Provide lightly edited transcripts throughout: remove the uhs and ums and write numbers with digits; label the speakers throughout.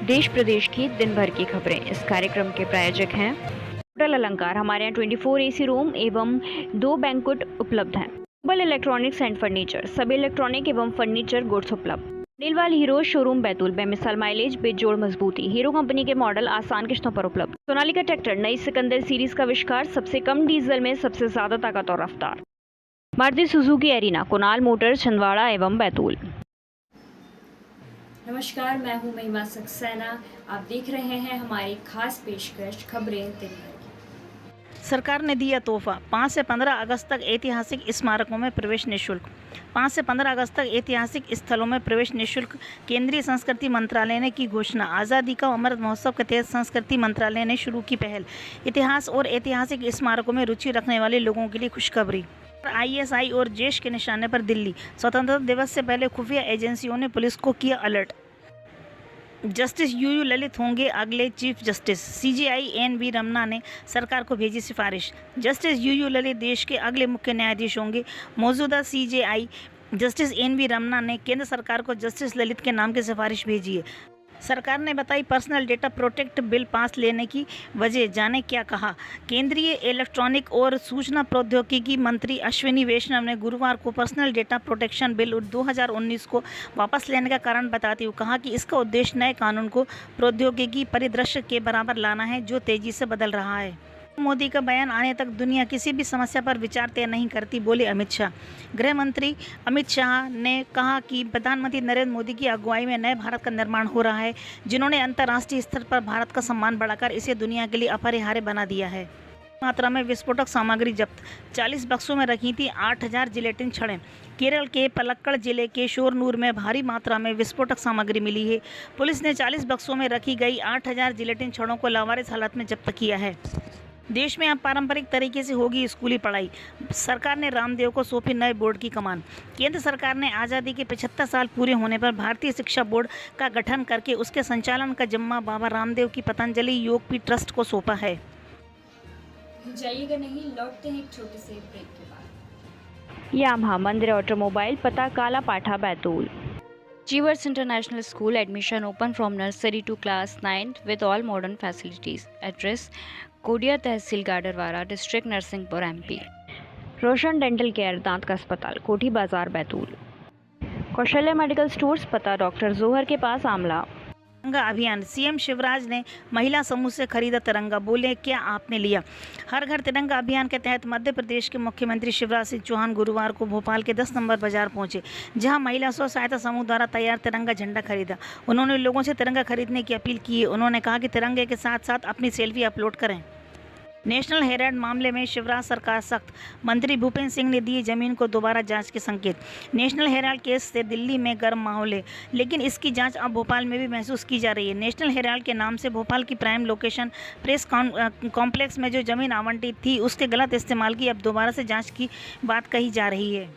Speaker 1: देश प्रदेश की दिन भर की खबरें। इस कार्यक्रम के प्रायोजक हैं होटल अलंकार। हमारे यहाँ 24 एसी रूम एवं 2 बैंक्वेट उपलब्ध हैं। ग्लोबल इलेक्ट्रॉनिक्स एंड फर्नीचर, सभी इलेक्ट्रॉनिक एवं फर्नीचर गुड्स उपलब्ध। नीलवाल हीरो शोरूम बैतूल, बेमिसाल माइलेज, बेजोड़ मजबूती। हीरो कंपनी के मॉडल आसान किस्तों पर उपलब्ध। सोनालिका ट्रैक्टर, नई सिकंदर सीरीज का आविष्कार, सबसे कम डीजल में सबसे ज्यादा ताकत और रफ्तार। Maruti Suzuki arena, Kunal Motors, Chhindwara एवं बैतूल।
Speaker 2: नमस्कार, मैं हूं महिमा सक्सेना। आप देख रहे हैं हमारी खास पेशकश खबरें दिन भर की।
Speaker 3: सरकार ने दिया तोहफा, 5 से 15 अगस्त तक ऐतिहासिक स्मारकों में प्रवेश निःशुल्क। 5 से 15 अगस्त तक ऐतिहासिक स्थलों में प्रवेश निःशुल्क। केंद्रीय संस्कृति मंत्रालय ने की घोषणा। आज़ादी का अमृत महोत्सव के तहत संस्कृति मंत्रालय ने शुरू की पहल। इतिहास और ऐतिहासिक स्मारकों में रुचि रखने वाले लोगों के लिए खुशखबरी। ISI और जैश के निशाने पर दिल्ली। स्वतंत्रता दिवस से पहले खुफिया एजेंसियों ने पुलिस को किया अलर्ट। जस्टिस UU ललित होंगे अगले chief justice. CJI NV Ramana ने सरकार को भेजी सिफारिश। जस्टिस UU ललित देश के अगले मुख्य न्यायाधीश होंगे। मौजूदा CJI जस्टिस NV रमन्ना ने केंद्र सरकार को जस्टिस ललित के नाम की सिफारिश भेजी है। सरकार ने बताई personal data protect bill pass लेने की वजह, जाने क्या कहा। केंद्रीय इलेक्ट्रॉनिक और सूचना प्रौद्योगिकी मंत्री अश्विनी वैष्णव ने गुरुवार को पर्सनल डेटा प्रोटेक्शन बिल 2019 को वापस लेने का कारण बताते हुए कहा कि इसका उद्देश्य नए कानून को प्रौद्योगिकी परिदृश्य के बराबर लाना है जो तेजी से बदल रहा है। मोदी का बयान आने तक दुनिया किसी भी समस्या पर विचार तय नहीं करती, बोले अमित शाह। गृह मंत्री अमित शाह ने कहा कि प्रधानमंत्री नरेंद्र मोदी की अगुवाई में नए भारत का निर्माण हो रहा है, जिन्होंने अंतर्राष्ट्रीय स्तर पर भारत का सम्मान बढ़ाकर इसे दुनिया के लिए अपरिहार्य बना दिया है। मात्रा में विस्फोटक सामग्री जब्त, 40 बक्सों में रखी थी 8000 जिलेटिन छड़ें। केरल के पलक्कड़ जिले के शोरनूर में भारी मात्रा में विस्फोटक सामग्री मिली है। पुलिस ने 40 बक्सों में रखी गई 8000 जिलेटिन छड़ों को लावारिस हालत में जब्त किया है। देश में अब पारंपरिक तरीके से होगी स्कूली पढ़ाई। सरकार ने रामदेव को सौंपी नए बोर्ड की कमान। केंद्र सरकार ने आज़ादी के 75 साल पूरे होने पर भारतीय शिक्षा बोर्ड का गठन करके उसके संचालन का जिम्मा बाबा रामदेव की पतंजलि योगपीठ ट्रस्ट को सौंपा है।
Speaker 2: जाइएगा नहीं, लौटते हैं एक छोटे से ब्रेक के बाद।
Speaker 1: यामाहा मंदिर ऑटोमोबाइल, पता काला पाठा Betul. Achievers International School, admission open from nursery to class 9th with all modern facilities. Address Kodia tehsil Gadarwara, district Narsinghpur MP। Roshan dental care, दांत का अस्पताल, कोठी बाजार बैतूल। कौशल्या मेडिकल स्टोर्स, पता डॉक्टर जोहर के पास, आमला।
Speaker 3: तिरंगा अभियान, CM शिवराज ने महिला समूह से खरीदा तिरंगा, बोले क्या आपने लिया। हर घर तिरंगा अभियान के तहत मध्य प्रदेश के मुख्यमंत्री शिवराज सिंह चौहान गुरुवार को भोपाल के 10 नंबर बाजार पहुंचे, जहां महिला स्व सहायता समूह द्वारा तैयार तिरंगा झंडा खरीदा। उन्होंने लोगों से तिरंगा खरीदने की अपील की है। उन्होंने कहा कि तिरंगे के साथ साथ अपनी सेल्फी अपलोड करें। नेशनल हेराल्ड मामले में शिवराज सरकार सख्त, मंत्री भूपेंद्र सिंह ने दिए जमीन को दोबारा जांच के संकेत। नेशनल हेराल्ड केस से दिल्ली में गर्म माहौल है, लेकिन इसकी जांच अब भोपाल में भी महसूस की जा रही है। नेशनल हेराल्ड के नाम से भोपाल की प्राइम लोकेशन प्रेस कॉम्प्लेक्स में जो जमीन आवंटित थी उसके गलत इस्तेमाल की अब दोबारा से जाँच की बात कही जा रही है।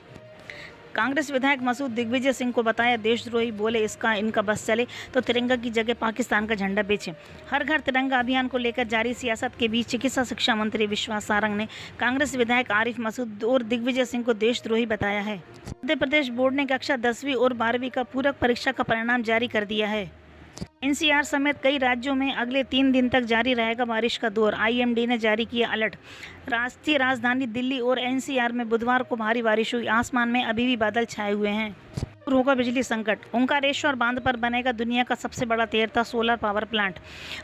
Speaker 3: कांग्रेस विधायक मसूद दिग्विजय सिंह को बताया देशद्रोही, बोले इनका बस चले तो तिरंगा की जगह पाकिस्तान का झंडा बेचें। हर घर तिरंगा अभियान को लेकर जारी सियासत के बीच चिकित्सा शिक्षा मंत्री विश्वास सारंग ने कांग्रेस विधायक आरिफ मसूद और दिग्विजय सिंह को देशद्रोही बताया है। मध्य प्रदेश बोर्ड ने कक्षा 10वीं और 12वीं का पूरक परीक्षा का परिणाम जारी कर दिया है। NCR समेत कई राज्यों में अगले 3 दिन तक जारी रहेगा बारिश का दौर। IMD ने जारी किया अलर्ट। राष्ट्रीय राजधानी दिल्ली और NCR में बुधवार को भारी बारिश हुई। आसमान में अभी भी बादल छाए हुए हैं। दूर होगा बिजली संकट, ओंकारेश्वर बांध पर बनेगा दुनिया का सबसे बड़ा तैरता solar power plant.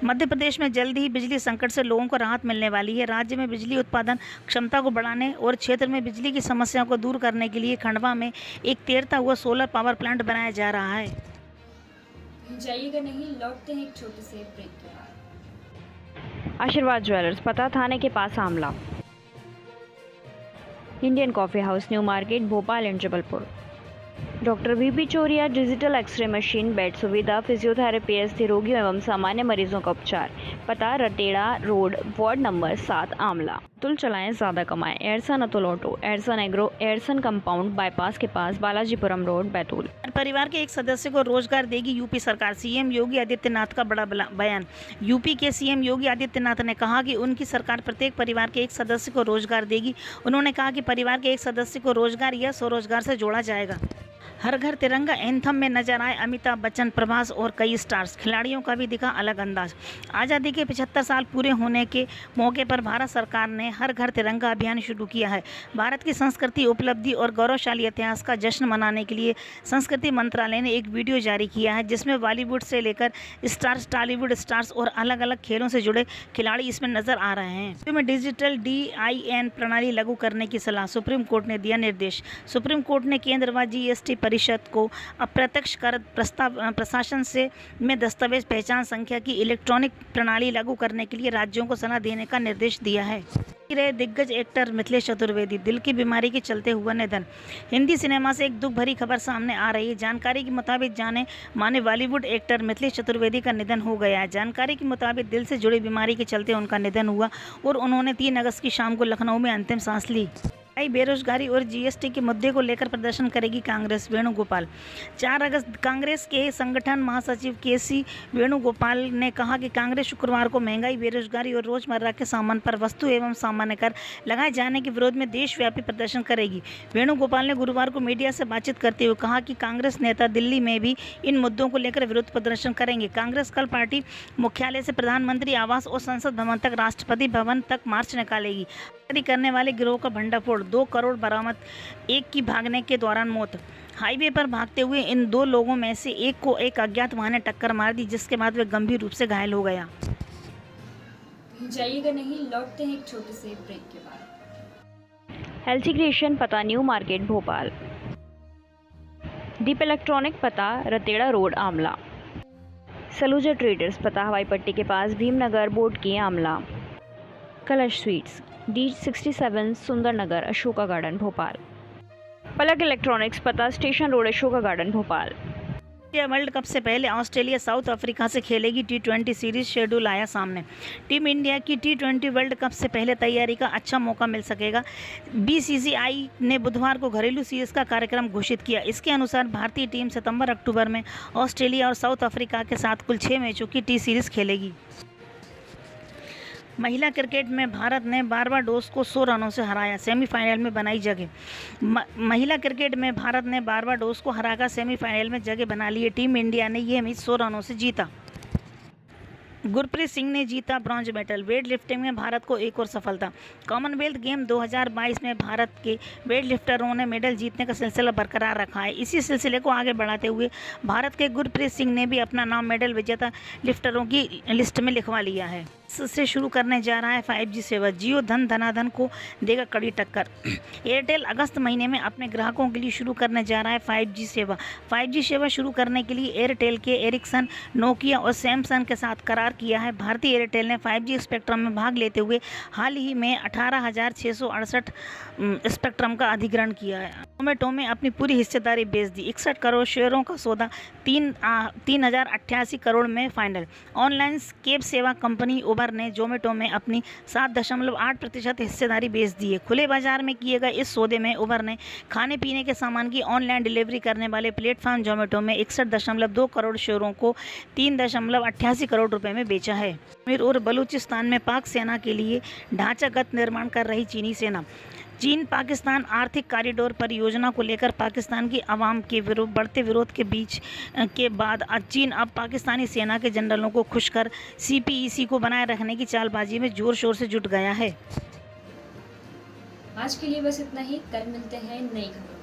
Speaker 3: Madhya Pradesh में जल्द ही बिजली संकट से लोगों को राहत मिलने वाली है। राज्य में बिजली उत्पादन क्षमता को बढ़ाने और क्षेत्र में बिजली की समस्याओं को दूर करने के लिए खंडवा में एक तैरता हुआ सोलर पावर प्लांट बनाया जा रहा है।
Speaker 2: जाइएगा नहीं, लौटते हैं एक छोटे से ब्रेक के बाद।
Speaker 1: आशीर्वाद ज्वेलर्स, पता थाने के पास, Amla. Indian coffee house, new market, Bhopal and Jabalpur. Doctor VP Choria, digital x ray machine, bed सुविधा, फिजियोथेरेपी, स्थिर रोगियों एवं सामान्य मरीजों का उपचार। पता Rateda road, ward number 7, Amla. Atul चलाएं ज्यादा कमाएं, Airson Atul auto, Airson agro, Airson compound bypass के पास, बालाजीपुरम रोड, बैतूल। परिवार के एक सदस्य को रोजगार देगी UP सरकार, CM योगी आदित्यनाथ का बड़ा बयान। UP के CM योगी आदित्यनाथ ने कहा कि उनकी सरकार प्रत्येक परिवार के एक सदस्य को रोजगार देगी। उन्होंने कहा कि परिवार के एक सदस्य को रोजगार या स्वरोजगार से जोड़ा जाएगा।
Speaker 3: हर घर तिरंगा एंथम में नजर आए अमिताभ बच्चन, प्रभास और कई स्टार्स। खिलाड़ियों का भी दिखा अलग अंदाज। आज़ादी के 75 साल पूरे होने के मौके पर भारत सरकार ने हर घर तिरंगा अभियान शुरू किया है। भारत की संस्कृति, उपलब्धि और गौरवशाली इतिहास का जश्न मनाने के लिए संस्कृति मंत्रालय ने एक वीडियो जारी किया है, जिसमें बॉलीवुड से लेकर स्टार्स, टॉलीवुड स्टार्स और अलग अलग खेलों से जुड़े खिलाड़ी इसमें नजर आ रहे हैं। में डिजिटल DIN प्रणाली लागू करने की सलाह, सुप्रीम कोर्ट ने दिया निर्देश। सुप्रीम कोर्ट ने केंद्र व GST परिषद को अप्रत्यक्ष कर प्रशासन से में दस्तावेज पहचान संख्या की इलेक्ट्रॉनिक प्रणाली लागू करने के लिए राज्यों को सलाह देने का निर्देश दिया है। रहे दिग्गज एक्टर मिथिलेश चतुर्वेदी, दिल की बीमारी के चलते हुआ निधन। हिंदी सिनेमा से एक दुख भरी खबर सामने आ रही है। जानकारी के मुताबिक जाने माने बॉलीवुड एक्टर मिथिलेश चतुर्वेदी का निधन हो गया है। जानकारी के मुताबिक दिल से जुड़ी बीमारी के चलते उनका निधन हुआ और उन्होंने 3 अगस्त की शाम को लखनऊ में अंतिम सांस ली। बेरोजगारी और GST के मुद्दे को लेकर प्रदर्शन करेगी कांग्रेस, वेणुगोपाल। 4 अगस्त कांग्रेस के संगठन महासचिव KC वेणुगोपाल ने कहा कि कांग्रेस शुक्रवार को महंगाई, बेरोजगारी और रोजमर्रा के सामान पर वस्तु एवं सामान्य कर लगाए जाने के विरोध में देशव्यापी प्रदर्शन करेगी। वेणुगोपाल ने गुरुवार को मीडिया से बातचीत करते हुए कहा कि कांग्रेस नेता दिल्ली में भी इन मुद्दों को लेकर विरोध प्रदर्शन करेंगे। कांग्रेस कल पार्टी मुख्यालय से प्रधानमंत्री आवास और संसद भवन तक, राष्ट्रपति भवन तक मार्च निकालेगी। करने वाले गिरोह का भंडाफोड़, 2 करोड़ बरामद, एक की भागने के दौरान मौत। हाईवे पर भागते हुए इन 2 लोगों में से एक को एक अज्ञात वाहन ने टक्कर मार दी, जिसके बाद वे गंभीर रूप से घायल हो गया।
Speaker 2: जाइएगा नहीं, लौटते हैं एक छोटे से ब्रेक के बाद।
Speaker 1: हेल्थी क्रिएशन, पता न्यू मार्केट भोपाल। दीप इलेक्ट्रॉनिक, पता रतेड़ा रोड आमला। सलूजा ट्रेडर्स, पता हवाई पट्टी के पास भीमनगर बोर्ड की आमला। कलश स्वीट्स, D67 सुंदर नगर, अशोका गार्डन भोपाल। पलक इलेक्ट्रॉनिक्स, पता station road, Ashoka garden Bhopal.
Speaker 3: World cup से पहले ऑस्ट्रेलिया साउथ अफ्रीका से खेलेगी T20 सीरीज, शेड्यूल आया सामने। टीम इंडिया की T20 वर्ल्ड कप से पहले तैयारी का अच्छा मौका मिल सकेगा। BCCI ने बुधवार को घरेलू सीरीज का कार्यक्रम घोषित किया। इसके अनुसार भारतीय टीम सितंबर-अक्टूबर में ऑस्ट्रेलिया और साउथ अफ्रीका के साथ कुल 6 मैचों की T सीरीज खेलेगी। महिला क्रिकेट में भारत ने बारबाडोस को 100 रनों से हराया, सेमीफाइनल में बनाई जगह। महिला क्रिकेट में भारत ने बारबाडोस को हराकर सेमीफाइनल में जगह बना ली है। टीम इंडिया ने यह मैच 100 रनों से जीता। गुरप्रीत सिंह ने जीता ब्रॉन्ज मेडल। वेट लिफ्टिंग में भारत को एक और सफलता। कॉमनवेल्थ गेम 2022 में भारत के वेट लिफ्टरों ने मेडल जीतने का सिलसिला बरकरार रखा है। इसी सिलसिले को आगे बढ़ाते हुए भारत के गुरप्रीत सिंह ने भी अपना नाम मेडल विजेता लिफ्टरों की लिस्ट में लिखवा लिया है। से शुरू करने जा रहा है 5G सेवा। जियो धनाधन को देगा कड़ी टक्कर। एयरटेल अगस्त महीने में अपने ग्राहकों के लिए शुरू करने जा रहा है 5G सेवा। 5G सेवा शुरू करने के लिए एयरटेल के एरिक्सन, नोकिया और सैमसंग के साथ करार किया है। भारतीय एयरटेल ने 5G स्पेक्ट्रम में भाग लेते हुए हाल ही में 18,668 स्पेक्ट्रम का अधिग्रहण किया है। जोमेटो में अपनी पूरी हिस्सेदारी बेच दी। 61 करोड़ शेयरों का सौदा 3,088 करोड़ में फाइनल। ऑनलाइन कैब सेवा कंपनी उबर ने जोमेटो में अपनी 7.8% हिस्सेदारी बेच दी है। खुले बाजार में किए गए इस सौदे में उबर ने खाने पीने के सामान की ऑनलाइन डिलीवरी करने वाले प्लेटफॉर्म जोमेटो में 61.2 करोड़ शेयरों को 3.88 करोड़ रुपए में बेचा है। कश्मीर और बलूचिस्तान में पाक सेना के लिए ढांचागत निर्माण कर रही चीनी सेना। चीन पाकिस्तान आर्थिक कॉरिडोर परियोजना को लेकर पाकिस्तान की आवाम के बढ़ते विरोध के बीच के बाद चीन अब पाकिस्तानी सेना के जनरलों को खुश कर CPEC को बनाए रखने की चालबाजी में जोर शोर से जुट गया है।
Speaker 2: आज के लिए बस इतना ही। कल मिलते हैं नई खबरों।